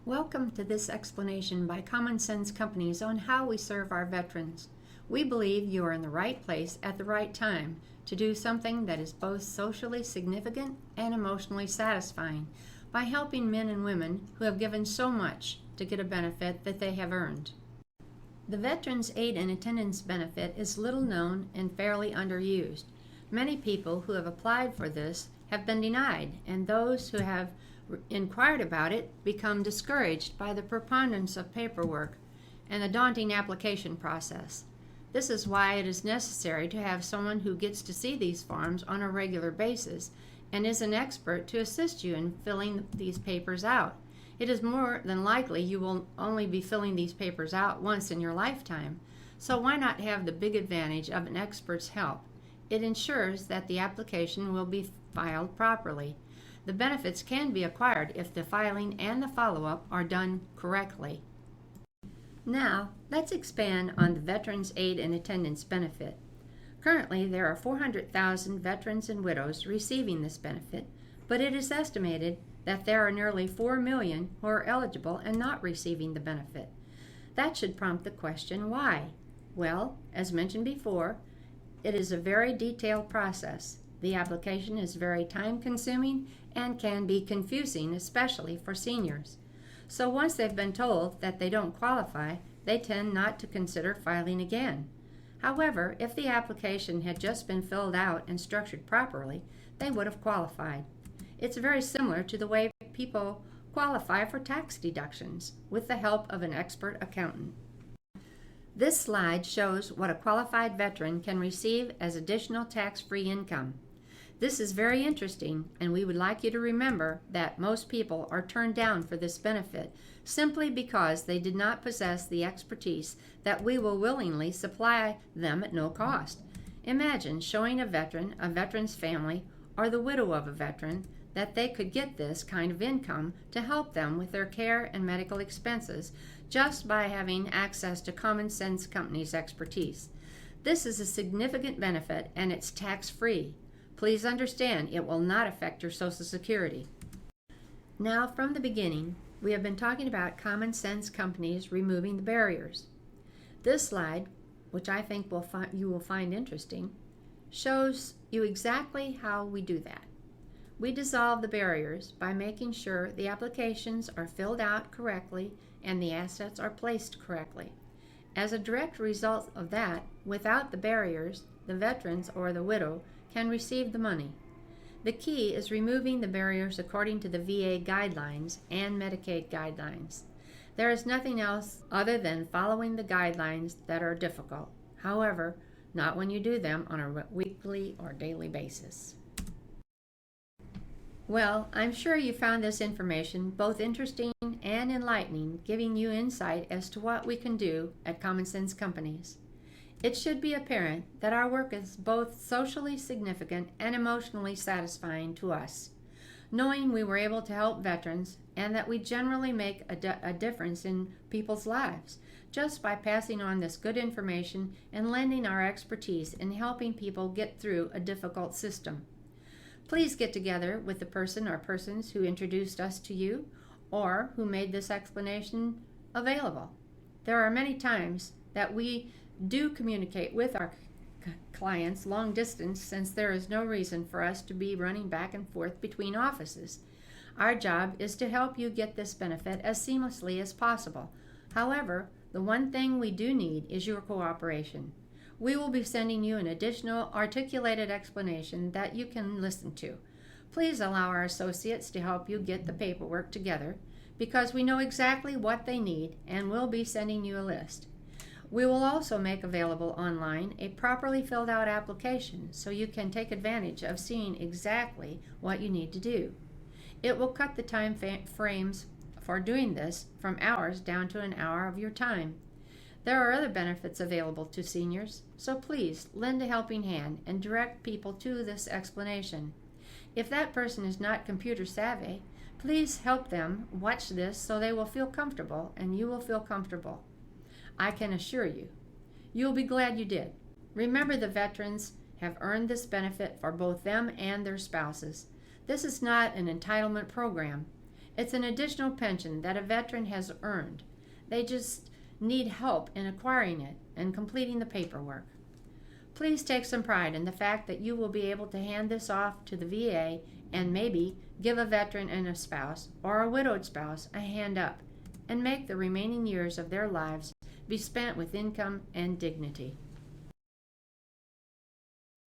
Welcome to this explanation by Common Sense Companies on how we serve our veterans. We believe you are in the right place at the right time to do something that is both socially significant and emotionally satisfying by helping men and women who have given so much to get a benefit that they have earned. The Veterans Aid and Attendance Benefit is little known and fairly underused. Many people who have applied for this have been denied, and those who have inquired about it become discouraged by the preponderance of paperwork and the daunting application process. This is why it is necessary to have someone who gets to see these forms on a regular basis and is an expert to assist you in filling these papers out. It is more than likely you will only be filling these papers out once in your lifetime, so why not have the big advantage of an expert's help? It ensures that the application will be filed properly. The benefits can be acquired if the filing and the follow-up are done correctly. Now, let's expand on the Veterans Aid and Attendance Benefit. Currently, there are 400,000 veterans and widows receiving this benefit, but it is estimated that there are nearly 4 million who are eligible and not receiving the benefit. That should prompt the question, why? Well, as mentioned before, it is a very detailed process. The application is very time-consuming and can be confusing, especially for seniors. So once they've been told that they don't qualify, they tend not to consider filing again. However, if the application had just been filled out and structured properly, they would have qualified. It's very similar to the way people qualify for tax deductions with the help of an expert accountant. This slide shows what a qualified veteran can receive as additional tax-free income. This is very interesting, and we would like you to remember that most people are turned down for this benefit simply because they did not possess the expertise that we will willingly supply them at no cost. Imagine showing a veteran's family, or the widow of a veteran, that they could get this kind of income to help them with their care and medical expenses just by having access to Common Sense Companies' expertise. This is a significant benefit, and it's tax-free. Please understand, it will not affect your Social Security. Now, from the beginning, we have been talking about Common Sense Companies removing the barriers. This slide, which I think you will find interesting, shows you exactly how we do that. We dissolve the barriers by making sure the applications are filled out correctly and the assets are placed correctly. As a direct result of that, without the barriers, the veterans or the widow can receive the money. The key is removing the barriers according to the VA guidelines and Medicaid guidelines. There is nothing else other than following the guidelines that are difficult. However, not when you do them on a weekly or daily basis. Well, I'm sure you found this information both interesting and enlightening, giving you insight as to what we can do at Common Sense Companies. It should be apparent that our work is both socially significant and emotionally satisfying to us, knowing we were able to help veterans and that we generally make a difference in people's lives just by passing on this good information and lending our expertise in helping people get through a difficult system. Please get together with the person or persons who introduced us to you or who made this explanation available. There are many times that we do communicate with our clients long distance since there is no reason for us to be running back and forth between offices. Our job is to help you get this benefit as seamlessly as possible. However, the one thing we do need is your cooperation. We will be sending you an additional articulated explanation that you can listen to. Please allow our associates to help you get the paperwork together because we know exactly what they need and we'll be sending you a list. We will also make available online a properly filled out application so you can take advantage of seeing exactly what you need to do. It will cut the time frames for doing this from hours down to an hour of your time. There are other benefits available to seniors, so please lend a helping hand and direct people to this explanation. If that person is not computer savvy, please help them watch this so they will feel comfortable and you will feel comfortable. I can assure you, you'll be glad you did. Remember, the veterans have earned this benefit for both them and their spouses. This is not an entitlement program. It's an additional pension that a veteran has earned. They just need help in acquiring it and completing the paperwork. Please take some pride in the fact that you will be able to hand this off to the VA and maybe give a veteran and a spouse or a widowed spouse a hand up and make the remaining years of their lives be spent with income and dignity.